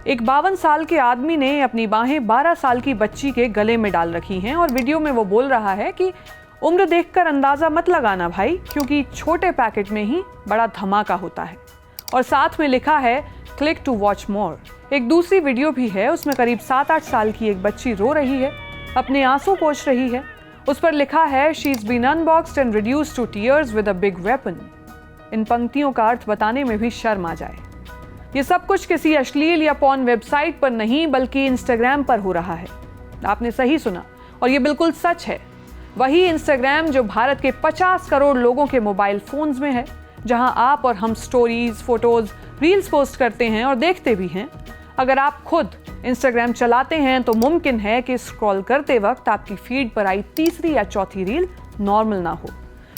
एक 52 साल के आदमी ने अपनी बाहें 12 साल की बच्ची के गले में डाल रखी हैं और वीडियो में वो बोल रहा है कि उम्र देखकर अंदाजा मत लगाना भाई, क्योंकि छोटे पैकेट में ही बड़ा धमाका होता है। और साथ में लिखा है क्लिक टू वॉच मोर। एक दूसरी वीडियो भी है, उसमें करीब 7-8 साल की एक बच्ची रो रही है, अपने आंसू पोंछ रही है। उस पर लिखा है she is been unboxed and reduced to tears with a big weapon. इन पंक्तियों का अर्थ बताने में भी शर्म आ जाए। ये सब कुछ किसी अश्लील या पॉर्न वेबसाइट पर नहीं बल्कि इंस्टाग्राम पर हो रहा है। आपने सही सुना और ये बिल्कुल सच है। वही इंस्टाग्राम जो भारत के 50 करोड़ लोगों के मोबाइल फोन्स में है, जहां आप और हम स्टोरीज, फोटोज, रील्स पोस्ट करते हैं और देखते भी हैं। अगर आप खुद इंस्टाग्राम चलाते हैं तो मुमकिन है कि स्क्रॉल करते वक्त आपकी फीड पर आई तीसरी या चौथी रील नॉर्मल ना हो।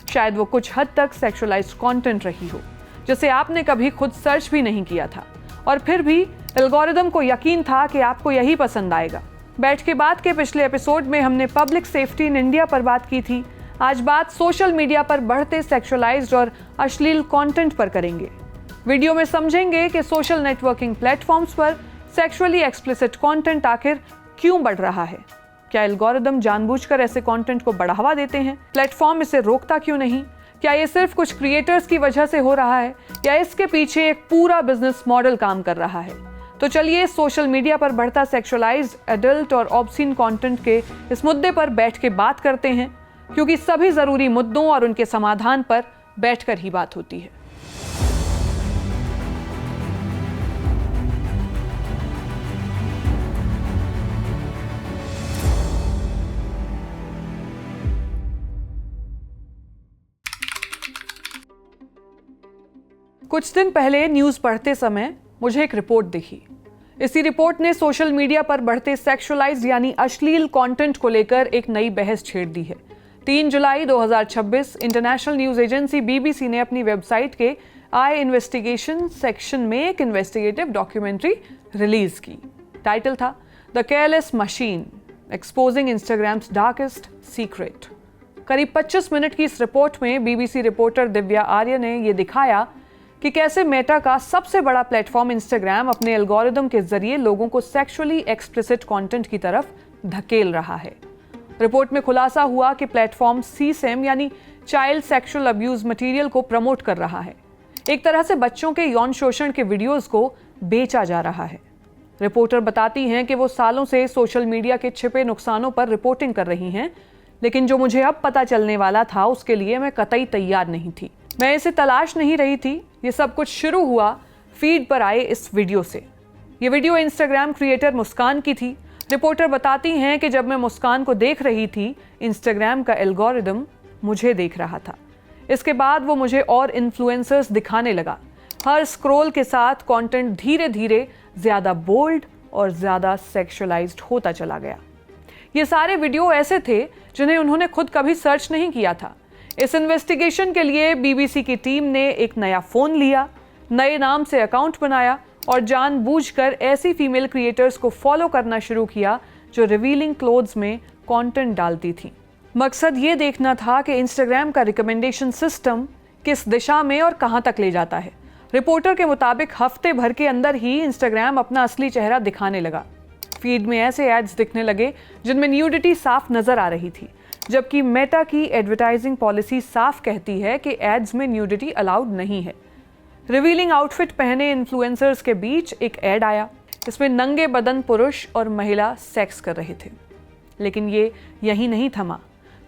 शायद वो कुछ हद तक सेक्सुअलाइज्ड कंटेंट रही हो, जिसे आपने कभी खुद सर्च भी नहीं किया था, और फिर भी एल्गोरिदम को यकीन था कि आपको यही पसंद आएगा। बैठ के बात के पिछले एपिसोड में हमने पब्लिक सेफ्टी इन इंडिया पर बात की थी। आज बात सोशल मीडिया पर बढ़ते सेक्सुअलाइज्ड और अश्लील कंटेंट पर करेंगे। वीडियो में समझेंगे कि सोशल नेटवर्किंग प्लेटफॉर्म्स पर सेक्सुअली एक्सप्लिसिट कंटेंट आखिर क्यों बढ़ रहा है। क्या एल्गोरिदम जानबूझकर ऐसे कंटेंट को बढ़ावा देते हैं? प्लेटफॉर्म इसे रोकता क्यों नहीं? क्या ये सिर्फ कुछ क्रिएटर्स की वजह से हो रहा है या इसके पीछे एक पूरा बिजनेस मॉडल काम कर रहा है? तो चलिए सोशल मीडिया पर बढ़ता सेक्सुअलाइज्ड, एडल्ट और ऑब्सीन कंटेंट के इस मुद्दे पर बैठ के बात करते हैं, क्योंकि सभी जरूरी मुद्दों और उनके समाधान पर बैठकर ही बात होती है। कुछ दिन पहले न्यूज़ पढ़ते समय मुझे एक रिपोर्ट दिखी। इसी रिपोर्ट ने सोशल मीडिया पर बढ़ते सेक्सुअलाइज्ड यानी अश्लील कंटेंट को लेकर एक नई बहस छेड़ दी है। 3 जुलाई 2026 इंटरनेशनल न्यूज़ एजेंसी बीबीसी ने अपनी वेबसाइट के आई इन्वेस्टिगेशन सेक्शन में एक इन्वेस्टिगेटिव डॉक्यूमेंट्री रिलीज की। टाइटल था the careless machine exposing Instagrams darkest secret. करीब 25 मिनट की इस रिपोर्ट में बीबीसी रिपोर्टर दिव्या आर्य ने यह दिखाया कि कैसे मेटा का सबसे बड़ा प्लेटफॉर्म इंस्टाग्राम अपने एल्गोरिदम के जरिए लोगों को सेक्सुअली एक्सप्लिसिट कंटेंट की तरफ धकेल रहा है। रिपोर्ट में खुलासा हुआ कि प्लेटफॉर्म सीसेम यानी चाइल्ड सेक्सुअल अब्यूज मटेरियल को प्रमोट कर रहा है। एक तरह से बच्चों के यौन शोषण के वीडियोस को बेचा जा रहा है। रिपोर्टर बताती हैं कि वो सालों से सोशल मीडिया के छिपे नुकसानों पर रिपोर्टिंग कर रही हैं, लेकिन जो मुझे अब पता चलने वाला था उसके लिए मैं कतई तैयार नहीं थी। मैं इसे तलाश नहीं रही थी। ये सब कुछ शुरू हुआ फीड पर आए इस वीडियो से। ये वीडियो इंस्टाग्राम क्रिएटर मुस्कान की थी। रिपोर्टर बताती हैं कि जब मैं मुस्कान को देख रही थी, इंस्टाग्राम का एल्गोरिदम मुझे देख रहा था। इसके बाद वो मुझे और इन्फ्लुएंसर्स दिखाने लगा। हर स्क्रॉल के साथ कंटेंट धीरे धीरे ज़्यादा बोल्ड और ज़्यादा सेक्सुअलाइज्ड होता चला गया। ये सारे वीडियो ऐसे थे जिन्हें उन्होंने खुद कभी सर्च नहीं किया था। इस इन्वेस्टिगेशन के लिए बीबीसी की टीम ने एक नया फ़ोन लिया, नए नाम से अकाउंट बनाया और जानबूझकर ऐसी फीमेल क्रिएटर्स को फॉलो करना शुरू किया जो रिवीलिंग क्लोथ्स में कंटेंट डालती थी। मकसद ये देखना था कि इंस्टाग्राम का रिकमेंडेशन सिस्टम किस दिशा में और कहां तक ले जाता है। रिपोर्टर के मुताबिक हफ्ते भर के अंदर ही इंस्टाग्राम अपना असली चेहरा दिखाने लगा। फीड में ऐसे एड्स दिखने लगे जिनमें न्यूडिटी साफ नजर आ रही थी, जबकि मेटा की एडवर्टाइजिंग पॉलिसी साफ कहती है कि एड्स में न्यूडिटी अलाउड नहीं है। रिवीलिंग आउटफिट पहने इन्फ्लुएंसर्स के बीच एक एड आया। इसमें नंगे बदन पुरुष और महिला सेक्स कर रहे थे। लेकिन ये यही नहीं थमा।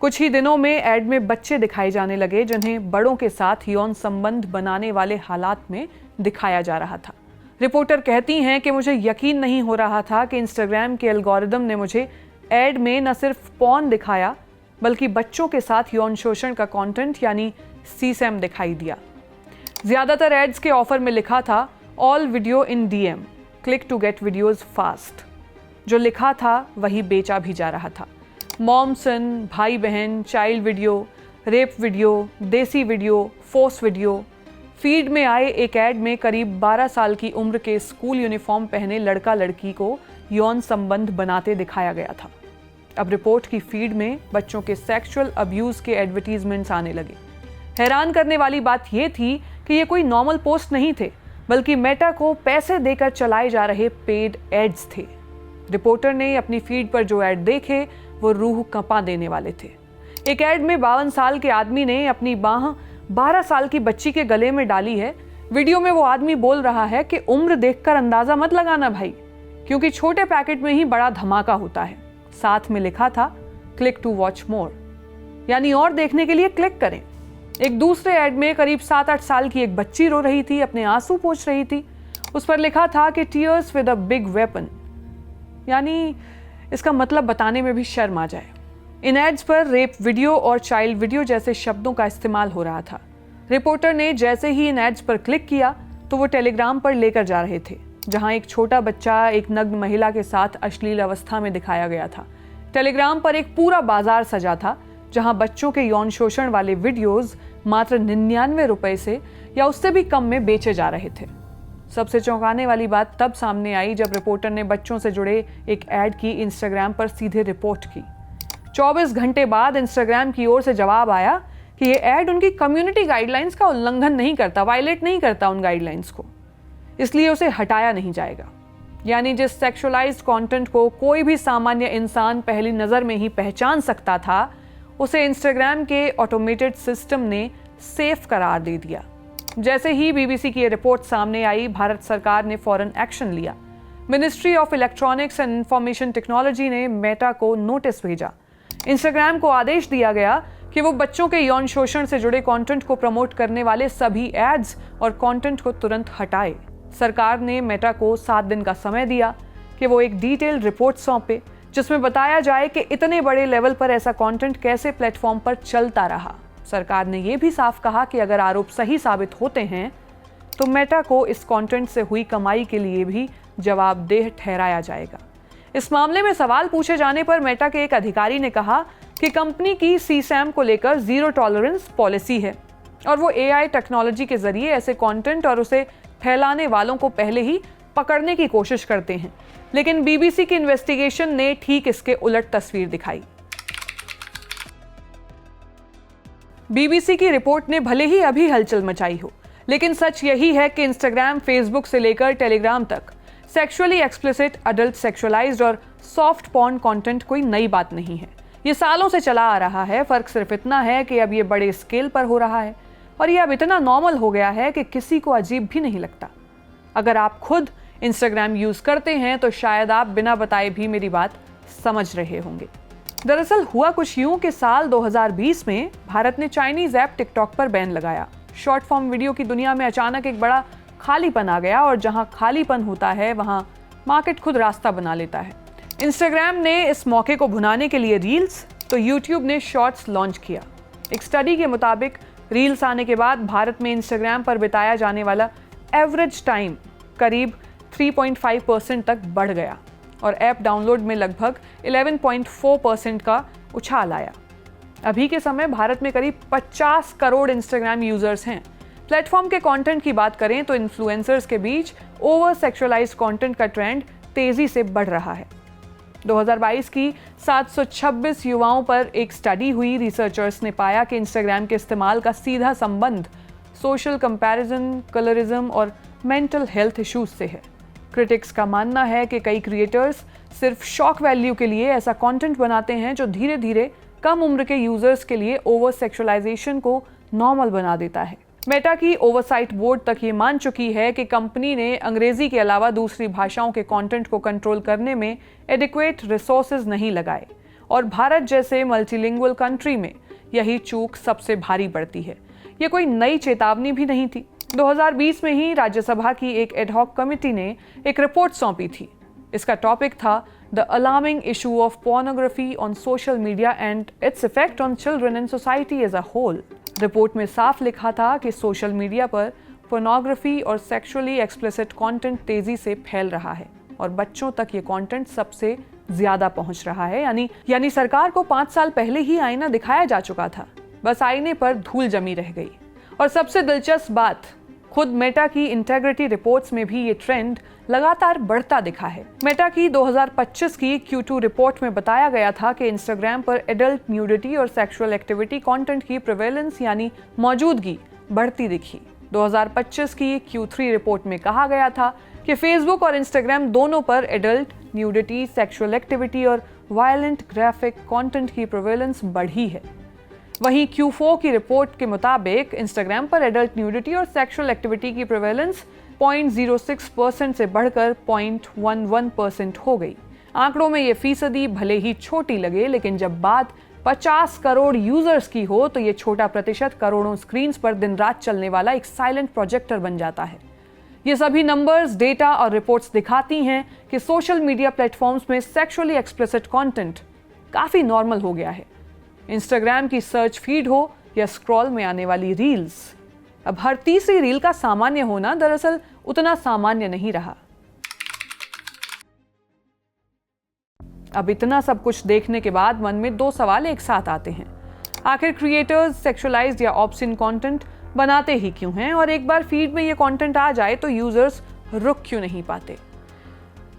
कुछ ही दिनों में एड में बच्चे दिखाए जाने लगे जिन्हें बड़ों के साथ यौन संबंध बनाने वाले हालात में दिखाया जा रहा था। रिपोर्टर कहती हैं कि मुझे यकीन नहीं हो रहा था कि इंस्टाग्राम के एल्गोरिदम ने मुझे एड में न सिर्फ पॉर्न दिखाया बल्कि बच्चों के साथ यौन शोषण का कंटेंट यानी सीसेम दिखाई दिया। ज़्यादातर एड्स के ऑफर में लिखा था all video in DM, click to get videos fast. जो लिखा था वही बेचा भी जा रहा था। मॉमसन, भाई बहन, चाइल्ड वीडियो, रेप वीडियो, देसी वीडियो, फोर्स वीडियो। फीड में आए एक ऐड में करीब 12 साल की उम्र के स्कूल यूनिफॉर्म पहने लड़का लड़की को यौन संबंध बनाते दिखाया गया था। अब रिपोर्ट की फीड में बच्चों के सेक्सुअल अब्यूज़ के एडवर्टीजमेंट्स आने लगे। हैरान करने वाली बात यह थी कि ये कोई नॉर्मल पोस्ट नहीं थे। बल्कि मेटा को पैसे देकर चलाए जा रहे पेड एड्स थे। रिपोर्टर ने अपनी फीड पर जो ऐड देखे वो रूह कंपा देने वाले थे। एक ऐड में 52 साल के आदमी ने अपनी बाह 12 साल की बच्ची के गले में डाली है। वीडियो में वो आदमी बोल रहा है कि उम्र देखकर अंदाजा मत लगाना भाई, क्योंकि छोटे पैकेट में ही बड़ा धमाका होता है। साथ में लिखा था क्लिक टू वॉच मोर, यानी और देखने के लिए क्लिक करें। एक दूसरे ऐड में करीब 7-8 साल की एक बच्ची रो रही थी, अपने आंसू पोंछ रही थी। उस पर लिखा था कि tears with a big weapon, यानी इसका मतलब बताने में भी शर्म आ जाए। इन एड्स पर रेप वीडियो और चाइल्ड वीडियो जैसे शब्दों का इस्तेमाल हो रहा था। रिपोर्टर ने जैसे ही इन एड्स पर क्लिक किया तो वो टेलीग्राम पर लेकर जा रहे थे, जहां एक छोटा बच्चा एक नग्न महिला के साथ अश्लील अवस्था में दिखाया गया था। टेलीग्राम पर एक पूरा बाजार सजा था, जहां बच्चों के यौन शोषण वाले वीडियोस मात्र 99 रुपए से या उससे भी कम में बेचे जा रहे थे। सबसे चौंकाने वाली बात तब सामने आई जब रिपोर्टर ने बच्चों से जुड़े एक ऐड की इंस्टाग्राम पर सीधे रिपोर्ट की। 24 घंटे बाद इंस्टाग्राम की ओर से जवाब आया कि ये ऐड उनकी कम्युनिटी गाइडलाइंस का उल्लंघन नहीं करता, वायलेट नहीं करता उन गाइडलाइंस को, इसलिए उसे हटाया नहीं जाएगा। यानी जिस सेक्सुअलाइज्ड कंटेंट को कोई भी सामान्य इंसान पहली नज़र में ही पहचान सकता था, उसे इंस्टाग्राम के ऑटोमेटेड सिस्टम ने सेफ करार दे दिया। जैसे ही बीबीसी की ये रिपोर्ट सामने आई, भारत सरकार ने फौरन एक्शन लिया। Ministry of electronics and information technology ने मेटा को नोटिस भेजा। इंस्टाग्राम को आदेश दिया गया कि वो बच्चों के यौन शोषण से जुड़े कंटेंट को प्रमोट करने वाले सभी एड्स और कंटेंट को तुरंत हटाए। सरकार ने मेटा को 7 दिन का समय दिया कि वो एक डिटेल्ड रिपोर्ट सौंपे, जिसमें बताया जाए कि इतने बड़े लेवल पर ऐसा कंटेंट कैसे प्लेटफॉर्म पर चलता रहा। सरकार ने यह भी साफ कहा कि अगर आरोप सही साबित होते हैं तो मेटा को इस कंटेंट से हुई कमाई के लिए भी जवाबदेह ठहराया जाएगा। इस मामले में सवाल पूछे जाने पर मेटा के एक अधिकारी ने कहा कि कंपनी की सीसैम को लेकर जीरो टॉलरेंस पॉलिसी है और वो एआई टेक्नोलॉजी के जरिए ऐसे कंटेंट और उसे फैलाने वालों को पहले ही पकड़ने की कोशिश करते हैं। लेकिन बीबीसी की इन्वेस्टिगेशन ने ठीक इसके उलट तस्वीर दिखाई। बीबीसी की रिपोर्ट ने भले ही अभी हलचल मचाई हो, लेकिन सच यही है कि इंस्टाग्राम, फेसबुक से लेकर टेलीग्राम तक सेक्सुअली एक्सप्लिसिट, अडल्ट सेक्सुअलाइज्ड और सॉफ्ट पॉर्न कंटेंट कोई नई बात नहीं है। ये सालों से चला आ रहा है। फर्क सिर्फ इतना है कि अब ये बड़े स्केल पर हो रहा है और ये अब इतना नॉर्मल हो गया है कि किसी को अजीब भी नहीं लगता। अगर आप खुद इंस्टाग्राम यूज करते हैं तो शायद आप बिना बताए भी मेरी बात समझ रहे होंगे। दरअसल हुआ कुछ यूं कि साल 2020 में भारत ने चाइनीज ऐप टिकटॉक पर बैन लगाया। शॉर्ट फॉर्म वीडियो की दुनिया में अचानक एक बड़ा खालीपन आ गया और जहां खालीपन होता है वहां मार्केट खुद रास्ता बना लेता है। इंस्टाग्राम ने इस मौके को भुनाने के लिए रील्स, तो यूट्यूब ने शॉर्ट्स लॉन्च किया। एक स्टडी के मुताबिक रील्स आने के बाद भारत में इंस्टाग्राम पर बिताया जाने वाला एवरेज टाइम करीब 3.5% तक बढ़ गया और ऐप डाउनलोड में लगभग 11.4% का उछाल आया। अभी के समय भारत में करीब 50 करोड़ इंस्टाग्राम यूजर्स हैं। प्लेटफॉर्म के कंटेंट की बात करें तो इन्फ्लुएंसर्स के बीच ओवर सेक्सुअलाइज्ड कंटेंट का ट्रेंड तेजी से बढ़ रहा है। 2022 की 726 युवाओं पर एक स्टडी हुई। रिसर्चर्स ने पाया कि इंस्टाग्राम के इस्तेमाल का सीधा संबंध सोशल कंपैरिजन, कलरिज्म और मेंटल हेल्थ इश्यूज से है। क्रिटिक्स का मानना है कि कई क्रिएटर्स सिर्फ शॉक वैल्यू के लिए ऐसा कंटेंट बनाते हैं जो धीरे धीरे कम उम्र के यूजर्स के लिए ओवर सेक्सुअलाइजेशन को नॉर्मल बना देता है। मेटा की ओवरसाइट बोर्ड तक ये मान चुकी है कि कंपनी ने अंग्रेजी के अलावा दूसरी भाषाओं के कंटेंट को कंट्रोल करने में एडिक्वेट रिसोर्सेज नहीं लगाए और भारत जैसे मल्टीलिंगुअल कंट्री में यही चूक सबसे भारी पड़ती है। ये कोई नई चेतावनी भी नहीं थी। 2020 में ही राज्यसभा की एक एडहॉक कमेटी ने एक रिपोर्ट सौंपी थी। इसका टॉपिक था the alarming issue of pornography on social media and its effect on children and society as a whole. Report में साफ लिखा था कि सोशल मीडिया पर पोर्नोग्राफी और सेक्सुअली एक्सप्लिसिट कंटेंट तेजी से फैल रहा है और बच्चों तक ये कंटेंट सबसे ज्यादा पहुंच रहा है। यानी सरकार को 5 साल पहले ही आईना दिखाया जा चुका था, बस आईने पर धूल जमी रह गई। और सबसे दिलचस्प बात, खुद मेटा की इंटेग्रिटी रिपोर्ट्स में भी ये ट्रेंड लगातार बढ़ता दिखा है। मेटा की 2025 की Q2 रिपोर्ट में बताया गया था कि इंस्टाग्राम पर एडल्ट न्यूडिटी और सेक्सुअल एक्टिविटी कंटेंट की प्रिवेलेंस यानी मौजूदगी बढ़ती दिखी। 2025 की Q3 रिपोर्ट में कहा गया था कि फेसबुक और इंस्टाग्राम दोनों पर एडल्ट न्यूडिटी, सेक्सुअल एक्टिविटी और वायलेंट ग्राफिक कंटेंट की प्रेवलेंस बढ़ी है। वहीं Q4 की रिपोर्ट के मुताबिक इंस्टाग्राम पर एडल्ट न्यूडिटी और सेक्सुअल एक्टिविटी की प्रेवलेंस 0.06% से बढ़कर 0.11% हो गई। आंकड़ों में ये फीसदी भले ही छोटी लगे, लेकिन जब बात 50 करोड़ यूजर्स की हो तो ये छोटा प्रतिशत करोड़ों स्क्रीन्स पर दिन रात चलने वाला एक साइलेंट प्रोजेक्टर बन जाता है। ये सभी नंबर्स, डेटा और रिपोर्ट्स दिखाती हैं कि सोशल मीडिया प्लेटफॉर्म्स में सेक्सुअली एक्सप्लिसिट कंटेंट काफी नॉर्मल हो गया है। इंस्टाग्राम की सर्च फीड हो या स्क्रॉल में आने वाली रील्स, अब हर तीसरी रील का सामान्य होना दरअसल उतना सामान्य नहीं रहा। अब इतना सब कुछ देखने के बाद मन में दो सवाल एक साथ आते हैं। आखिर क्रिएटर्स सेक्सुअलाइज्ड या ऑब्ससीन कंटेंट बनाते ही क्यों हैं, और एक बार फीड में ये कंटेंट आ जाए तो यूजर्स रुक क्यों नहीं पाते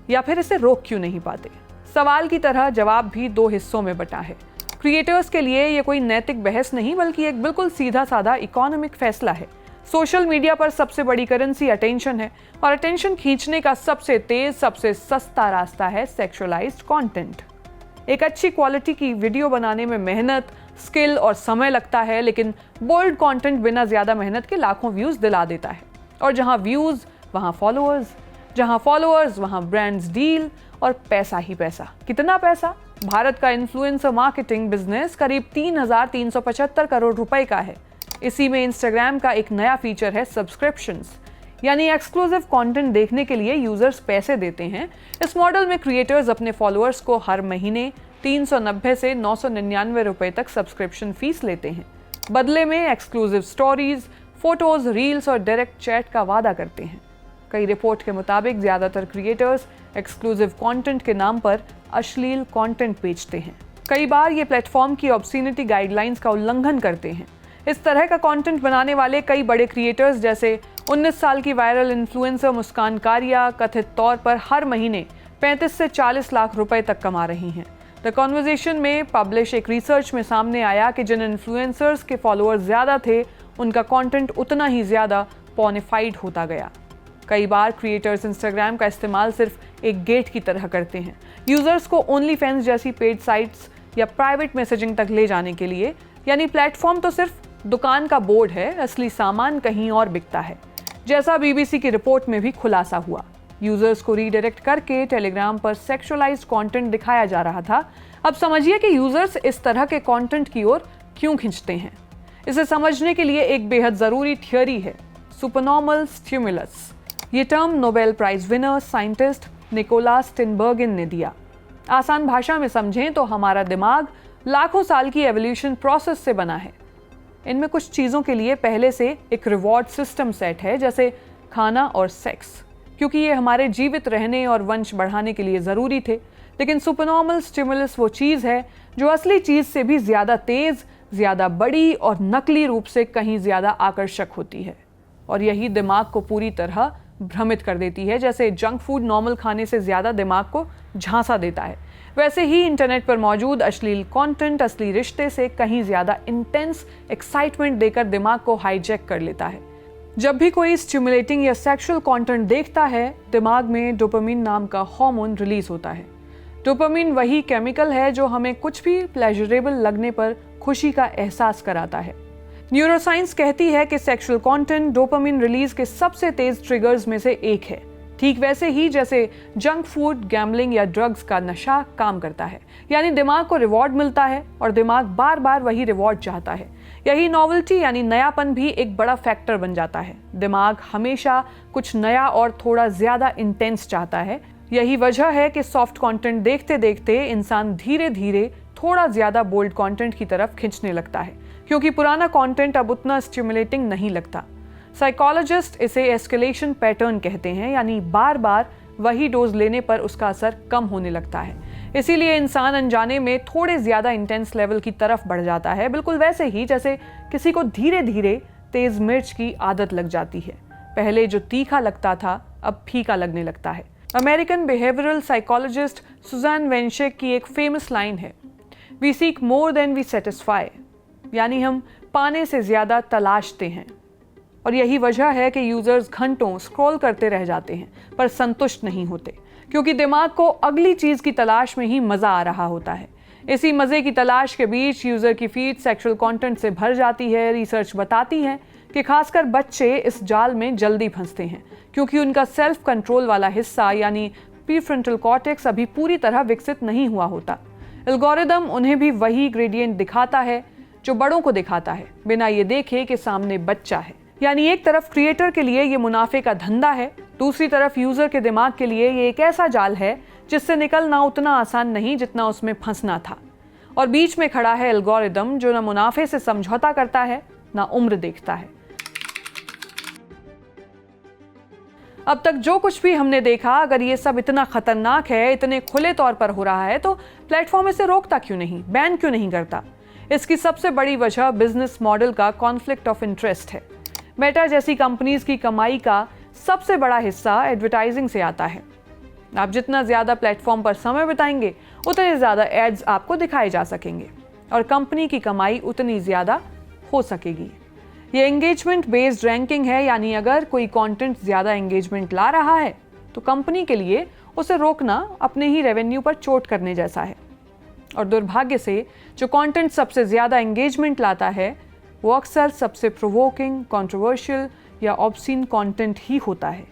या फिर इसे रोक क्यों नहीं पाते? सवाल की तरह जवाब भी दो हिस्सों में बटा है। क्रिएटर्स के लिए ये कोई नैतिक बहस नहीं, बल्कि एक बिल्कुल सीधा साधा इकोनॉमिक फैसला है। सोशल मीडिया पर सबसे बड़ी करेंसी अटेंशन है, और अटेंशन खींचने का सबसे तेज, सबसे सस्ता रास्ता है सेक्सुअलाइज्ड कंटेंट। एक अच्छी क्वालिटी की वीडियो बनाने में मेहनत, स्किल और समय लगता है, लेकिन बोल्ड कंटेंट बिना ज्यादा मेहनत के लाखों व्यूज दिला देता है। और जहां व्यूज वहां फॉलोअर्स, जहां फॉलोअर्स वहां ब्रांड्स डील, और पैसा ही पैसा। कितना पैसा? भारत का इन्फ्लुएंसर मार्केटिंग बिजनेस करीब 3,375 करोड़ रुपए का है। इसी में इंस्टाग्राम का एक नया फीचर है सब्सक्रिप्शंस, यानी एक्सक्लूसिव कंटेंट देखने के लिए यूजर्स पैसे देते हैं। इस मॉडल में क्रिएटर्स अपने फॉलोअर्स को हर महीने 390 से 999 रुपए तक सब्सक्रिप्शन फीस लेते हैं। बदले में एक्सक्लूसिव स्टोरीज, फोटोज, रील्स और डायरेक्ट चैट का वादा करते हैं। कई रिपोर्ट के मुताबिक ज्यादातर क्रिएटर्स एक्सक्लूसिव कंटेंट के नाम पर अश्लील कंटेंट बेचते हैं। कई बार ये प्लेटफॉर्म की ऑब्सीनिटी गाइडलाइंस का उल्लंघन करते हैं। इस तरह का कंटेंट बनाने वाले कई बड़े क्रिएटर्स जैसे 19 साल की वायरल इन्फ्लुएंसर मुस्कान कारिया कथित तौर पर हर महीने 35 से 40 लाख रुपए तक कमा रही हैं। द कॉन्वर्सेशन में पब्लिश एक रिसर्च में सामने आया कि जिन इन्फ्लुएंसर्स के फॉलोअर्स ज़्यादा थे, उनका कंटेंट उतना ही ज़्यादा पॉर्निफाइड होता गया। कई बार क्रिएटर्स इंस्टाग्राम का इस्तेमाल सिर्फ एक गेट की तरह करते हैं, यूजर्स को ओनली फैंस जैसी पेड साइट्स या प्राइवेट मैसेजिंग तक ले जाने के लिए। यानी प्लेटफॉर्म तो सिर्फ दुकान का बोर्ड है, असली सामान कहीं और बिकता है। जैसा BBC की रिपोर्ट में भी खुलासा हुआ, यूजर्स को रीडायरेक्ट करके टेलीग्राम पर सेक्सुअलाइज्ड कंटेंट दिखाया जा रहा था। अब समझिए कि यूजर्स इस तरह के कंटेंट की ओर क्यों खिंचते हैं। इसे समझने के लिए एक बेहद जरूरी थियोरी है, सुपरनॉर्मल स्टिमुलस। ये term Nobel prize winner scientist Nikolaas Tinbergen ने दिया। आसान भाषा में समझें तो हमारा दिमाग लाखों साल की एवोल्यूशन प्रोसेस से बना है। इनमें कुछ चीज़ों के लिए पहले से एक रिवॉर्ड सिस्टम सेट है, जैसे खाना और सेक्स, क्योंकि ये हमारे जीवित रहने और वंश बढ़ाने के लिए ज़रूरी थे। लेकिन सुपरनॉर्मल स्टिमुलस वो चीज़ है जो असली चीज़ से भी ज़्यादा तेज़, ज़्यादा बड़ी और नकली रूप से कहीं ज़्यादा आकर्षक होती है, और यही दिमाग को पूरी तरह भ्रमित कर देती है। जैसे जंक फूड नॉर्मल खाने से ज़्यादा दिमाग को झांसा देता है, वैसे ही इंटरनेट पर मौजूद अश्लील कंटेंट असली रिश्ते से कहीं ज़्यादा इंटेंस एक्साइटमेंट देकर दिमाग को हाईजैक कर लेता है। जब भी कोई स्टिमुलेटिंग या सेक्सुअल कंटेंट देखता है, दिमाग में डोपामिन नाम का हार्मोन रिलीज होता है। डोपामिन वही केमिकल है जो हमें कुछ भी प्लेजरेबल लगने पर खुशी का एहसास कराता है। न्यूरोसाइंस कहती है कि सेक्सुअल कंटेंट डोपामिन रिलीज के सबसे तेज ट्रिगर्स में से एक है, ठीक वैसे ही जैसे जंक फूड, गैम्बलिंग या ड्रग्स का नशा काम करता है। यानी दिमाग को रिवॉर्ड मिलता है और दिमाग बार बार वही रिवॉर्ड चाहता है। यही नॉवेल्टी यानी नयापन भी एक बड़ा फैक्टर बन जाता है। दिमाग हमेशा कुछ नया और थोड़ा ज्यादा इंटेंस चाहता है। यही वजह है कि सॉफ्ट कंटेंट देखते देखते इंसान धीरे धीरे थोड़ा ज्यादा बोल्ड कंटेंट की तरफ खींचने लगता है, क्योंकि पुराना कंटेंट अब उतना स्टिमुलेटिंग नहीं लगता। साइकोलॉजिस्ट इसे एस्केलेशन पैटर्न कहते हैं, यानी बार बार वही डोज लेने पर उसका असर कम होने लगता है। इसीलिए इंसान अनजाने में थोड़े ज्यादा इंटेंस लेवल की तरफ बढ़ जाता है, बिल्कुल वैसे ही जैसे किसी को धीरे धीरे तेज मिर्च की आदत लग जाती है। पहले जो तीखा लगता था अब फीका लगने लगता है। American behavioural psychologist Susan Weinschenk की एक फेमस लाइन है, we seek more than we satisfy, यानी हम पाने से ज्यादा तलाशते हैं। और यही वजह है कि यूजर्स घंटों स्क्रॉल करते रह जाते हैं पर संतुष्ट नहीं होते, क्योंकि दिमाग को अगली चीज की तलाश में ही मजा आ रहा होता है। इसी मजे की तलाश के बीच यूजर की फीड सेक्सुअल कंटेंट से भर जाती है। रिसर्च बताती है कि खासकर बच्चे इस जाल में जल्दी फंसते हैं, क्योंकि उनका सेल्फ कंट्रोल वाला हिस्सा यानी प्रीफ्रंटल कॉर्टेक्स अभी पूरी तरह विकसित नहीं हुआ होता। एल्गोरिदम उन्हें भी वही ग्रेडियंट दिखाता है जो बड़ों को दिखाता है, बिना ये देखे कि सामने बच्चा है। यानी एक तरफ क्रिएटर के लिए ये मुनाफे का धंधा है, दूसरी तरफ यूजर के दिमाग के लिए ये एक ऐसा जाल है जिससे निकलना उतना आसान नहीं जितना उसमें फंसना था। और बीच में खड़ा है एल्गोरिदम जो न मुनाफे से समझौता करता है न उम्र देखता है। अब तक जो कुछ भी हमने देखा, अगर ये सब इतना खतरनाक है, इतने खुले तौर पर हो रहा है, तो प्लेटफॉर्म इसे रोकता क्यों नहीं, बैन क्यों नहीं करता? इसकी सबसे बड़ी वजह बिजनेस मॉडल का कॉन्फ्लिक्ट ऑफ इंटरेस्ट है। मेटा जैसी कंपनीज की कमाई का सबसे बड़ा हिस्सा एडवर्टाइजिंग से आता है। आप जितना ज्यादा प्लेटफॉर्म पर समय बिताएंगे उतने ज्यादा एड्स आपको दिखाए जा सकेंगे और कंपनी की कमाई उतनी ज्यादा हो सकेगी। ये एंगेजमेंट बेस्ड रैंकिंग है, यानी अगर कोई कंटेंट ज्यादा एंगेजमेंट ला रहा है तो कंपनी के लिए उसे रोकना अपने ही रेवेन्यू पर चोट करने जैसा है। और दुर्भाग्य से जो कंटेंट सबसे ज्यादा एंगेजमेंट लाता है वो अक्सर सबसे प्रोवोकिंग, कंट्रोवर्शियल या ऑब्सीन कंटेंट ही होता है।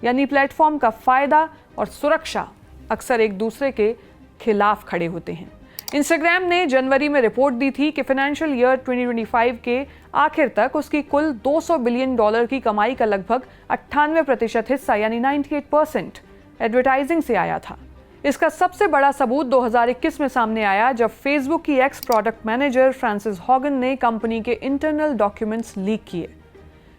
यानी प्लेटफॉर्म का फायदा और सुरक्षा अक्सर एक दूसरे के खिलाफ खड़े होते हैं। इंस्टाग्राम ने जनवरी में रिपोर्ट दी थी कि फाइनेंशियल ईयर 2025 के आखिर तक उसकी कुल $200 बिलियन की कमाई का लगभग 98% हिस्सा यानी 98% एडवर्टाइजिंग से आया था। इसका सबसे बड़ा सबूत 2021 में सामने आया जब फेसबुक की x product manager Francis Hogan ने कंपनी के इंटरनल डॉक्यूमेंट्स लीक किए।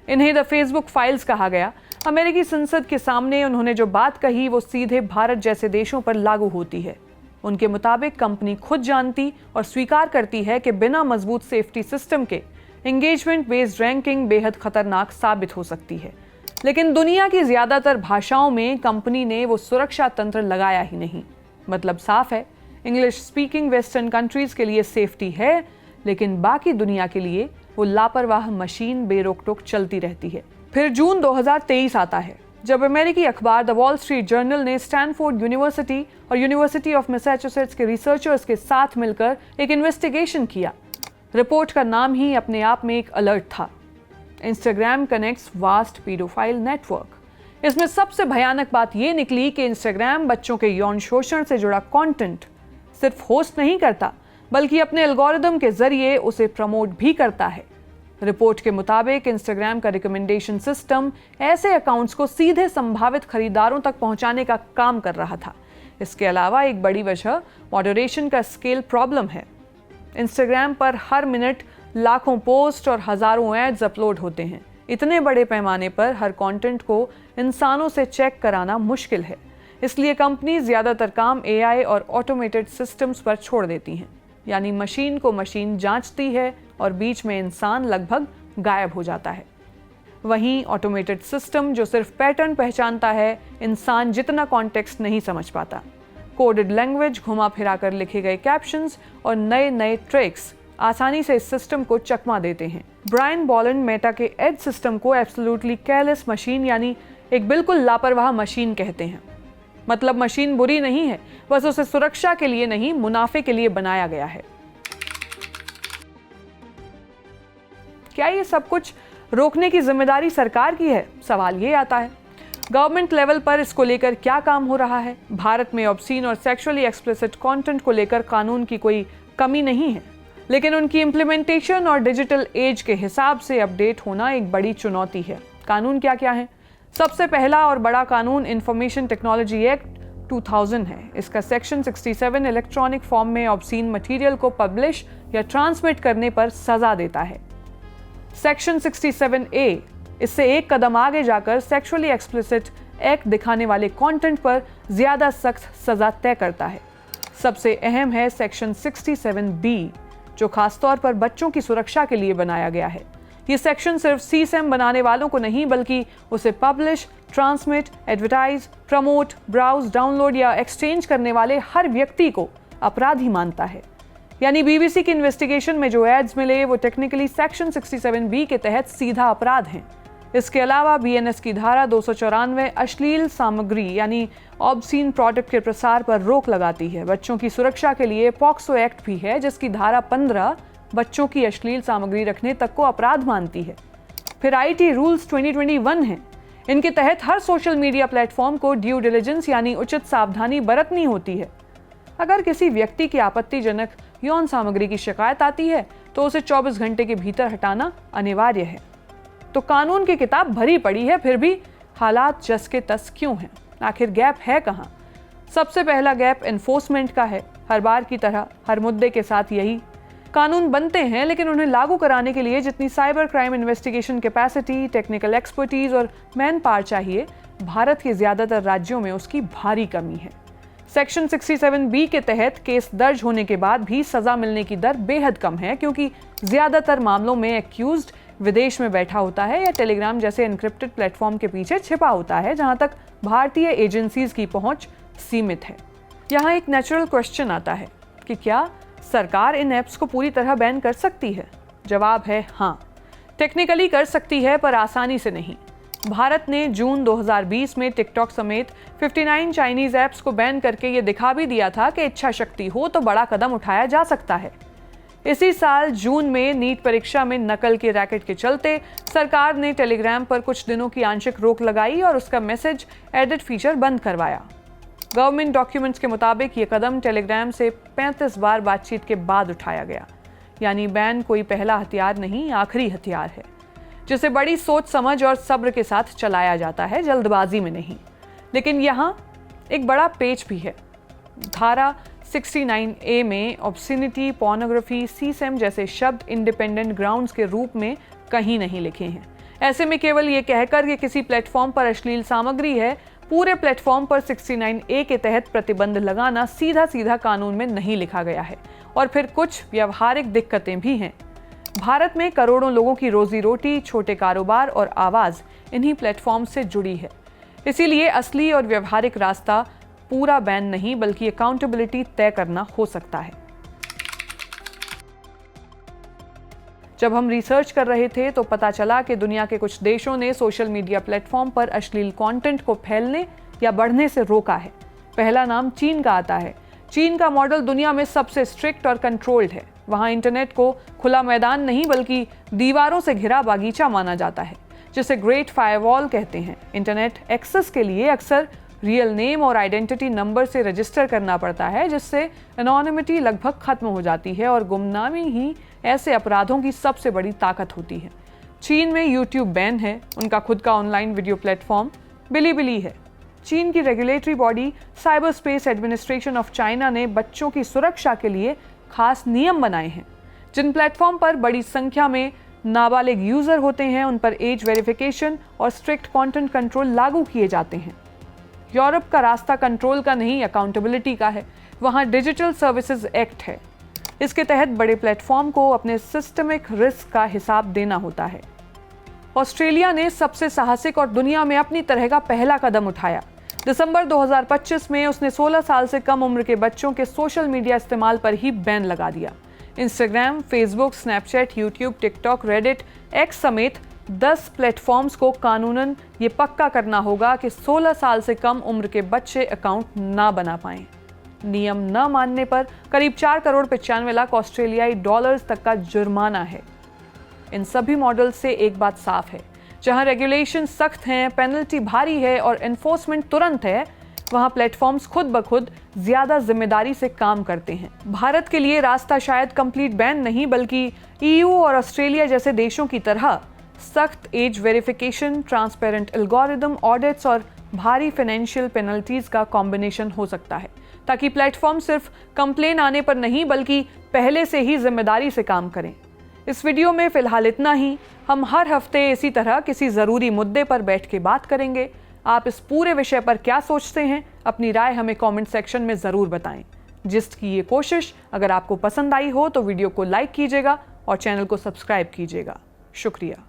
इन्हें द फेसबुक फाइल्स कहा गया। अमेरिकी संसद के सामने उन्होंने जो बात कही वो सीधे भारत जैसे देशों पर लागू होती है। उनके मुताबिक कंपनी खुद जानती और स्वीकार करती है कि बिना मजबूत सेफ्टी सिस्टम के एंगेजमेंट बेस्ड रैंकिंग बेहद खतरनाक साबित हो सकती है। लेकिन दुनिया की ज्यादातर भाषाओं में कंपनी ने वो सुरक्षा तंत्र लगाया ही नहीं। मतलब साफ है, इंग्लिश स्पीकिंग वेस्टर्न कंट्रीज के लिए सेफ्टी है, लेकिन बाकी दुनिया के लिए वो लापरवाह मशीन बेरोक टोक चलती रहती है। फिर जून 2023 आता है जब अमेरिकी अखबार द वॉल स्ट्रीट जर्नल ने स्टैनफोर्ड यूनिवर्सिटी और यूनिवर्सिटी ऑफ मैसाचुसेट्स के रिसर्चर्स के साथ मिलकर एक इन्वेस्टिगेशन किया। रिपोर्ट का नाम ही अपने आप में एक अलर्ट था, Instagram connects vast paedophile network. इसमें सबसे भयानक बात यह निकली कि इंस्टाग्राम बच्चों के यौन शोषण से जुड़ा कंटेंट सिर्फ होस्ट नहीं करता बल्कि अपने एल्गोरिदम के जरिए उसे प्रमोट भी करता है। रिपोर्ट के मुताबिक इंस्टाग्राम का रिकमेंडेशन सिस्टम ऐसे अकाउंट्स को सीधे संभावित खरीदारों तक पहुंचाने का काम कर रहा था। इसके अलावा एक बड़ी वजह मॉडरेशन का स्केल प्रॉब्लम है। इंस्टाग्राम पर हर मिनट लाखों पोस्ट और हजारों एड्स अपलोड होते हैं। इतने बड़े पैमाने पर हर कंटेंट को इंसानों से चेक कराना मुश्किल है, इसलिए कंपनी ज्यादातर काम AI और ऑटोमेटेड सिस्टम्स पर छोड़ देती हैं। यानी मशीन को मशीन जांचती है और बीच में इंसान लगभग गायब हो जाता है। वहीं ऑटोमेटेड सिस्टम जो सिर्फ पैटर्न पहचानता है, इंसान जितना कॉन्टेक्स्ट नहीं समझ पाता। कोडेड लैंग्वेज, घुमा फिरा कर लिखे गए कैप्शंस और नए नए ट्रिक्स आसानी से इस सिस्टम को चकमा देते हैं। ब्रायन बॉलन मेटा के एड सिस्टम को एब्सोल्युटली केयरलेस मशीन यानी एक बिल्कुल लापरवाह मशीन कहते हैं। मतलब मशीन बुरी नहीं है, बस उसे सुरक्षा के लिए नहीं मुनाफे के लिए बनाया गया है। क्या ये सब कुछ रोकने की जिम्मेदारी सरकार की है? सवाल ये आता है, गवर्नमेंट लेवल पर इसको लेकर क्या काम हो रहा है? भारत में ऑब्सीन और सेक्सुअली एक्सप्लिसिट कंटेंट को लेकर कानून की कोई कमी नहीं है, लेकिन उनकी इम्प्लीमेंटेशन और डिजिटल एज के हिसाब से अपडेट होना एक बड़ी चुनौती है। कानून क्या क्या है? सबसे पहला और बड़ा कानून इंफॉर्मेशन टेक्नोलॉजी एक्ट 2000 है। इसका सेक्शन 67 इलेक्ट्रॉनिक फॉर्म में ऑब्सीन मटेरियल को पब्लिश या ट्रांसमिट करने पर सजा देता है। सेक्शन 67A इससे एक कदम आगे जाकर सेक्सुअली एक्सप्लिसिट एक्ट दिखाने वाले कंटेंट पर ज्यादा सख्त सजा तय करता है। सबसे अहम है सेक्शन 67B जो खासतौर पर बच्चों की सुरक्षा के लिए बनाया गया है। ये सेक्शन सिर्फ CSAM बनाने वालों को नहीं बल्कि उसे publish, transmit, advertise, promote, browse, download या एक्सचेंज करने वाले हर व्यक्ति को अपराधी मानता है। यानी BBC की इन्वेस्टिगेशन में जो एड्स मिले वो टेक्निकली सेक्शन 67B के तहत सीधा अपराध हैं। इसके अलावा BNS की धारा 294 अश्लील सामग्री यानी ऑब्सीन प्रोडक्ट के प्रसार पर रोक लगाती है। बच्चों की सुरक्षा के लिए पॉक्सो एक्ट भी है, जिसकी धारा 15 बच्चों की अश्लील सामग्री रखने तक को अपराध मानती है। फिर IT रूल्स 2021 हैं। इनके तहत हर सोशल मीडिया प्लेटफॉर्म को ड्यू डिलिजेंस यानी उचित सावधानी बरतनी होती है। अगर किसी व्यक्ति की आपत्तिजनक यौन सामग्री की शिकायत आती है तो उसे 24 घंटे के भीतर हटाना अनिवार्य है। तो कानून की किताब भरी पड़ी है, फिर भी हालात जस के तस क्यों हैं? आखिर गैप है कहाँ? सबसे पहला गैप एनफोर्समेंट का है। हर बार की तरह हर मुद्दे के साथ यही कानून बनते हैं, लेकिन उन्हें लागू कराने के लिए जितनी cyber crime investigation capacity, technical expertise और मैन पावर चाहिए, भारत के ज्यादातर राज्यों में उसकी भारी कमी है। सेक्शन 67B के तहत केस दर्ज होने के बाद भी सजा मिलने की दर बेहद कम है, क्योंकि ज्यादातर मामलों में एक्यूज्ड विदेश में बैठा होता है या टेलीग्राम जैसे एनक्रिप्टेड प्लेटफॉर्म के पीछे छिपा होता है, जहां तक भारतीय एजेंसीज की पहुंच सीमित है। यहाँ एक नेचुरल क्वेश्चन आता है कि क्या सरकार इन ऐप्स को पूरी तरह बैन कर सकती है? जवाब है हाँ, टेक्निकली कर सकती है, पर आसानी से नहीं। भारत ने जून 2020 में टिकटॉक समेत 59 चाइनीज ऐप्स को बैन करके ये दिखा भी दिया था कि इच्छा शक्ति हो तो बड़ा कदम उठाया जा सकता है। इसी साल जून में नीट परीक्षा में नकल के रैकेट के चलते सरकार ने टेलीग्राम पर कुछ दिनों की आंशिक रोक लगाई और उसका मैसेज एडिट फीचर बंद करवाया। गवर्नमेंट डॉक्यूमेंट्स के मुताबिक ये कदम टेलीग्राम से 35 बार बातचीत के बाद उठाया गया। यानी बैन कोई पहला हथियार नहीं, आखिरी हथियार है, जिसे बड़ी सोच समझ और सब्र के साथ चलाया जाता है, जल्दबाजी में नहीं। लेकिन यहाँ एक बड़ा पेच भी है। धारा 69A में ऑब्सिनिटी, पोर्नोग्राफी, सीसेम जैसे शब्द इंडिपेंडेंट ग्राउंड्स के रूप में कहीं नहीं लिखे हैं। ऐसे में केवल ये कहकर कि किसी प्लेटफॉर्म पर अश्लील सामग्री है, पूरे प्लेटफॉर्म पर 69A के तहत प्रतिबंध लगाना सीधा सीधा कानून में नहीं लिखा गया है। और फिर कुछ व्यवहारिक दिक्कतें भी हैं। भारत में करोड़ों लोगों की रोजी रोटी, छोटे कारोबार और आवाज़ इन्हीं प्लेटफॉर्म से जुड़ी है। इसीलिए असली और व्यवहारिक रास्ता पूरा बैन नहीं, बल्कि अकाउंटेबिलिटी तय करना हो सकता है। जब हम रिसर्च कर रहे थे तो पता चला कि दुनिया के कुछ देशों ने सोशल मीडिया प्लेटफॉर्म पर अश्लील कंटेंट को फैलने या बढ़ने से रोका है। पहला नाम चीन का आता है। चीन का मॉडल दुनिया में सबसे स्ट्रिक्ट और कंट्रोल्ड है। वहाँ इंटरनेट को खुला मैदान नहीं बल्कि दीवारों से घिरा बागीचा माना जाता है, जिसे ग्रेट फायरवॉल कहते हैं। इंटरनेट एक्सेस के लिए अक्सर रियल नेम और आइडेंटिटी नंबर से रजिस्टर करना पड़ता है, जिससे एनोनिमिटी लगभग खत्म हो जाती है और गुमनामी ही ऐसे अपराधों की सबसे बड़ी ताकत होती है। चीन में यूट्यूब बैन है। उनका खुद का ऑनलाइन वीडियो प्लेटफॉर्म बिलीबिली है। चीन की regulatory body cyber space administration of China ने बच्चों की सुरक्षा के लिए खास नियम बनाए हैं। जिन प्लेटफॉर्म पर बड़ी संख्या में नाबालिग यूजर होते हैं, उन पर एज वेरिफिकेशन और स्ट्रिक्ट कंटेंट कंट्रोल लागू किए जाते हैं। यूरोप का रास्ता कंट्रोल का नहीं, अकाउंटेबिलिटी का है। वहाँ डिजिटल सर्विसेज एक्ट है। इसके तहत बड़े प्लेटफॉर्म को अपने सिस्टमिक रिस्क का हिसाब देना होता है। ऑस्ट्रेलिया ने सबसे साहसिक और दुनिया में अपनी तरह का पहला कदम उठाया। दिसंबर 2025 में उसने 16 साल से कम उम्र के बच्चों के सोशल मीडिया इस्तेमाल पर ही बैन लगा दिया। Instagram, Facebook, Snapchat, YouTube, TikTok, Reddit, x समेत 10 प्लेटफॉर्म्स को कानूनन ये पक्का करना होगा कि 16 साल से कम उम्र के बच्चे अकाउंट ना बना पाएं। नियम न मानने पर करीब 4 करोड़ 95 लाख ऑस्ट्रेलियाई डॉलर्स तक का जुर्माना है। इन सभी मॉडल से एक बात साफ है, जहां रेगुलेशन सख्त हैं, पेनल्टी भारी है और एनफोर्समेंट तुरंत है, वहां प्लेटफॉर्म्स खुद ब खुद ज्यादा जिम्मेदारी से काम करते हैं। भारत के लिए रास्ता शायद कंप्लीट बैन नहीं, बल्कि EU और ऑस्ट्रेलिया जैसे देशों की तरह सख्त age verification, transparent algorithm, audits और भारी फाइनेंशियल पेनल्टीज का कॉम्बिनेशन हो सकता है, ताकि प्लेटफॉर्म सिर्फ कंप्लेन आने पर नहीं बल्कि पहले से ही जिम्मेदारी से काम करें। इस वीडियो में फिलहाल इतना ही। हम हर हफ्ते इसी तरह किसी ज़रूरी मुद्दे पर बैठ के बात करेंगे। आप इस पूरे विषय पर क्या सोचते हैं? अपनी राय हमें कमेंट सेक्शन में ज़रूर बताएं। जिस्ट की ये कोशिश अगर आपको पसंद आई हो तो वीडियो को लाइक कीजिएगा और चैनल को सब्सक्राइब कीजिएगा। शुक्रिया।